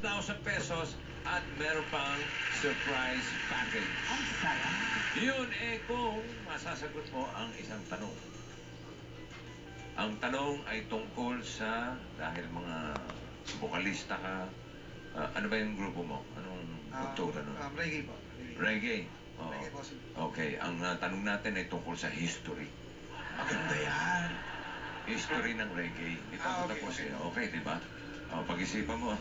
25,000 pesos at meron pang surprise package. Ang saya. Yun kung masasagot mo ang isang tanong. Ang tanong ay tungkol sa, dahil mga vokalista ka, ano ba yung grupo mo? Anong tugtog? Reggae po. Reggae? Oh. Reggae po. Okay, ang tanong natin ay tungkol sa history. Maganda yan. History ng reggae. Ito ako okay, tapos okay. Okay, di ba? Pag-isipan mo.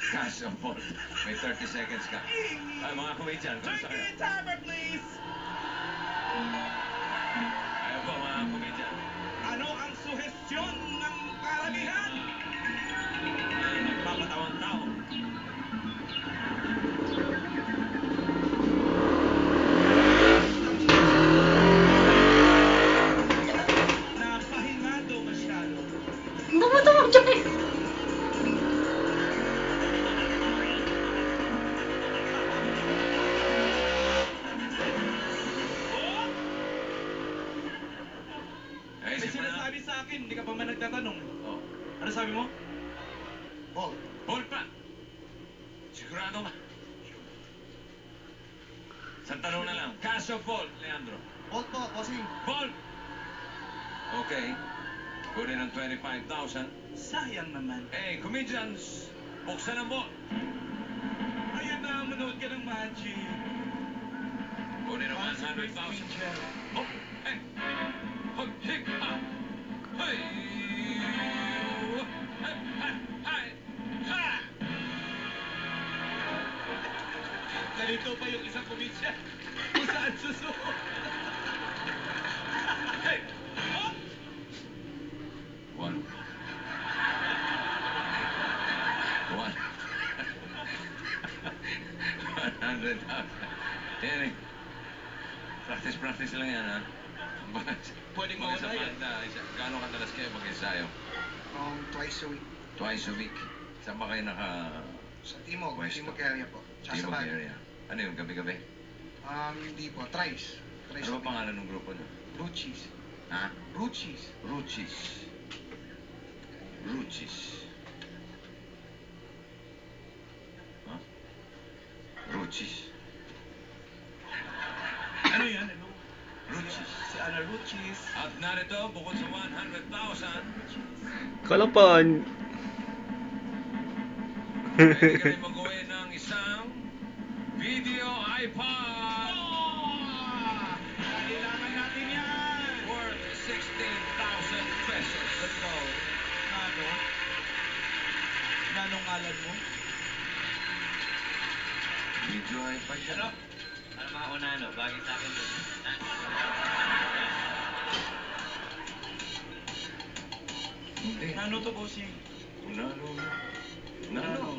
Cash on board. May 30 seconds ka. Mga comedian, kumusta kayo? Timer, please! Ayaw po, mga comedian. Ano ang suhestyon ng karamihan? Nagpapatawang tao. Napahingado masyado. Namatawag dyan. Ay, May simula na. sinasabi sa akin, hindi ka pa man nagtatanong. Oh. Ano sabi mo? Ball. Ball pa! Sigurado ka? Sa tanong na lang. Cash o ball, Leandro? Ball po, bossing. Ball! Okay. Kunin ang 25,000. Sayang naman. Comedians, buksan ang ball. Ayun na, manood ka ng magic. Kunin ang 100,000. Oh, hey! Hop, hip, ha! Hey! Hey, hey, hey! Ha! Nalito pa yung isang komedya kung saan susuot. Hey! Hop! One. One. 100,000. Yan eh. Practice lang yan, ha? Pwedeng Mga sa mawala yan. banda, gaano kadalas kayo mag-ensayo? Twice a week. Twice a week. Saan ba kayo Sa Timog. Pwesto. Timog area po. Tsaka sa Timog Baguio. area? Ano yun, gabi-gabi? Hindi po. Thrice. Thrice Ano a ba week. pangalan ng grupo nyo? Ruchis. Ha? Ruchis. Ruchis. Ruchis. Ha? Ruchis. Ano yan? Ano? Ruchis. Si Ana Ruchis. At narito, bukod sa 100,000, Kalapan. pwede kami mag-uwi ng isang video iPod Kailangan natin yan. worth 16,000 pesos. Let's go. Ano? Nanong ngalan mo? Video iPod yan. Ano? Ano mga unano? Bagay sa akin doon. Hindi. Nano to, bossing? Nano. Nano.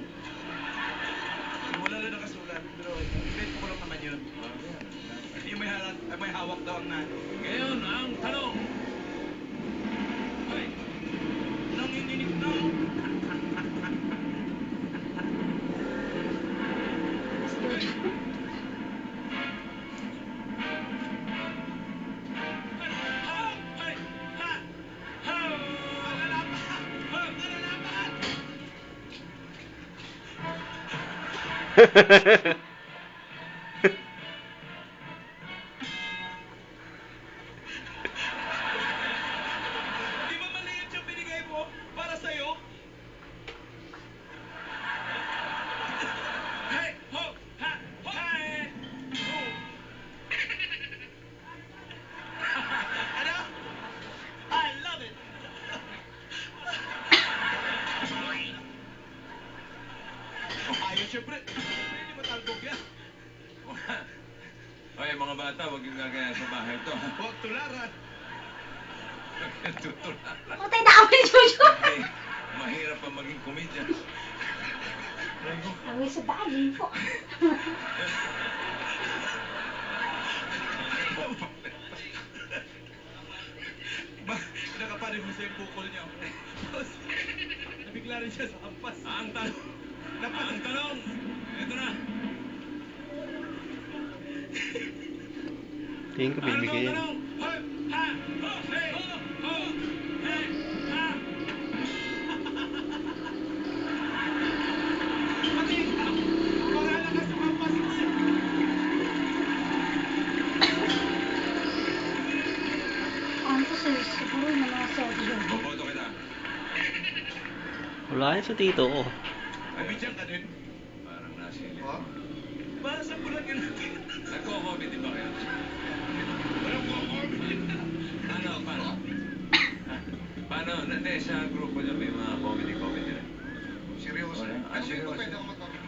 Wala lang nakasulat. Pero bet ko lang naman yun. Yung may hawak daw ang nano. Ngayon, ang tanong. Ay, Nanginginig na. ay, ha, ha, Di ba maliit yung binigay mo para sa'yo? hey, ho, ha, hey, ho. Ano? I love it. Ayun, syempre. Hindi matalbog yan. Ay, mga bata, huwag yung gagaya sa bahay to. Huwag tularan. Tutularan. Patay na ako ni Jojo. Ay, mahirap pa maging komedya. Ang isa dali po. Nakapanin mo sa yung bukol niya. Tapos, nabigla rin siya sa hampas. Ang tanong. Ang tanong. Ito na. Tingin ko Ano bibigay ang yan. tanong? Hoy, ha, ho, hey, ho, hey, ha. Wala yan sa tito ko. Comedian ka din. Parang nasilip. Po? Para sa bulan yun natin. Nagko-comedy ba kayo? Walang comedy. Paano? Paano? Hindi, sa grupo niyo may mga comedy rin. Seryoso. Wala. Pero hindi seryoso. po pwede ako mag-comment.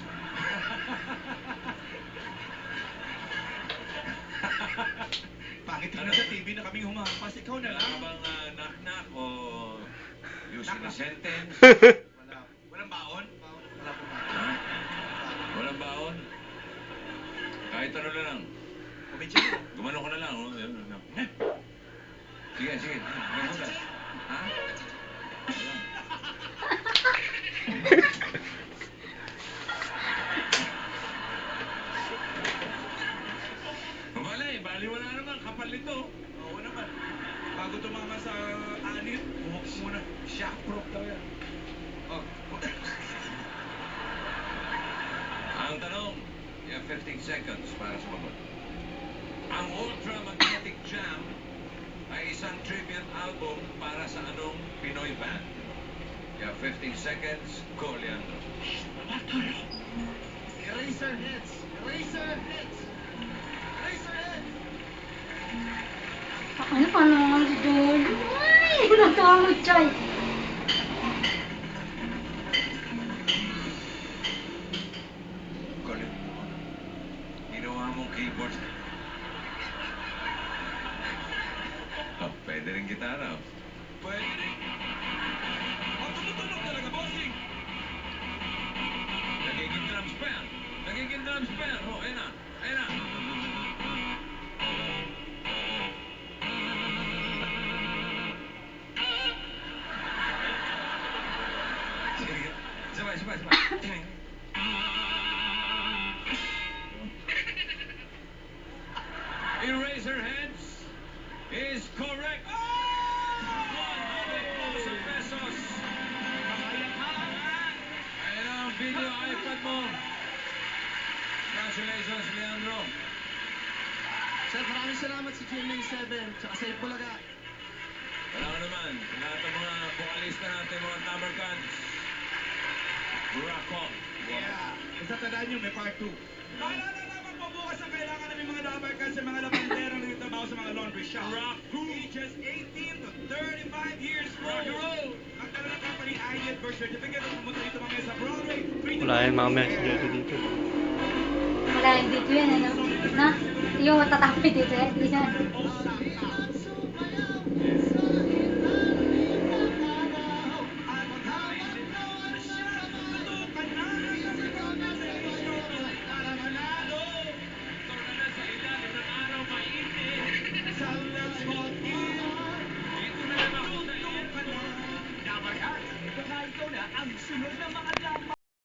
Bakit ka na sa TV na kaming humampas? Ikaw na Wala ka lang. bang knock-knock o using a sentence? Wala. Walang baon? Wala po ba? Ha? Walang baon? Kahit ano na lang. Comedian na. Gumano ko na lang. Oh. Sige. May hudas. Ha? Wala. Baliwala naman. Kapal nito. Oo naman. Bago tumama sa anit, bumok muna. Shockproof daw yan. Oh. Ang tanong, you have 15 seconds para sumagot. Ang Ultra Magnetic Jam ay isang tribute album para sa anong Pinoy band? You have 15 seconds. Go, Leandro. Eraserheads! Eraserheads! Eraserheads! Ano pa naman si Jojo? Ay, nakamot siya. Galing mo. Ginawa mong keyboard. Pwede rin gitara. Pwede rin. Oh, tumutunog talaga, bossing. Nagiging drums pa yan. Oh, ayun na. Sige. Sabay. Eraserheads is correct. 100,000 pesos. Ayan ang video iPad mo. Congratulations, Leandro. Sir, maraming salamat sa GMA7 tsaka sa Bulaga. Wala ko naman. Sa lahat ng mga vokalista natin, mga Tamarkans. Rock on. Yeah. Basta tandaan nyo, may part 2. Naalala naman po bukas ang kailangan namin mga dabarkan sa mga labanderang nagtatrabaho sa mga laundry shop. Rock who? Ages 18 to 35 years Rock and old. roll. Ang talagang company ID at birth certificate at pumunta dito mamaya sa Broadway. Wala yan mamaya si Jojo dito. Wala yung dito yan, ano? Na? Yung tatapit dito yan. Di yan. Ang sunod na mga